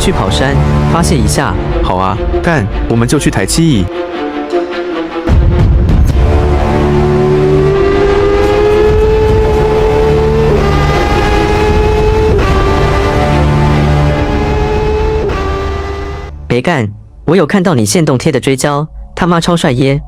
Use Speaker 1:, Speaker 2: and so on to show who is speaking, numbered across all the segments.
Speaker 1: 去跑山，发泄一下。
Speaker 2: 好啊，干，我们就去台七乙。
Speaker 1: 别干！我有看到你限动贴的追焦，他妈超帅耶！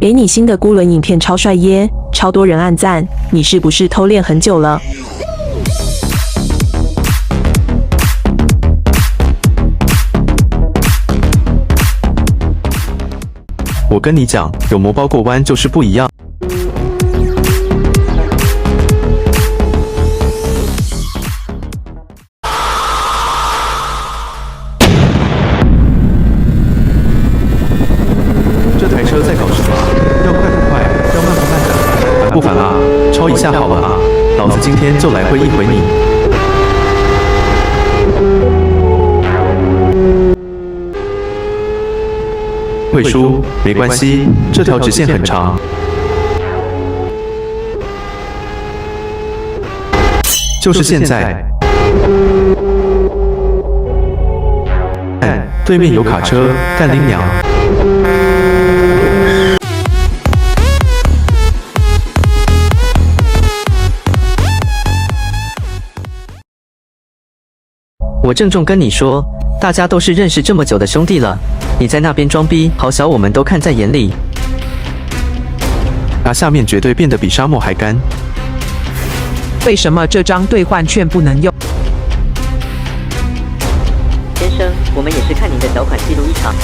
Speaker 3: 给你新的孤轮影片超帅耶，超多人按赞，你是不是偷练很久了？
Speaker 2: 我跟你讲，有魔包过弯就是不一样。这台车在搞什么？要快不快？要慢不慢的？烦不烦啊？超一下好了啊！老子今天就来会一回你。会输没关系，这条直线很长。就是现在。对面有卡车，干拎娘！
Speaker 1: 我郑重跟你说，大家都是认识这么久的兄弟了，你在那边装逼，好小我们都看在眼里。
Speaker 2: 那下面绝对变得比沙漠还干。
Speaker 4: 为什么这张兑换券不能用？
Speaker 1: 先生，我们也是看您的缴款记录一场。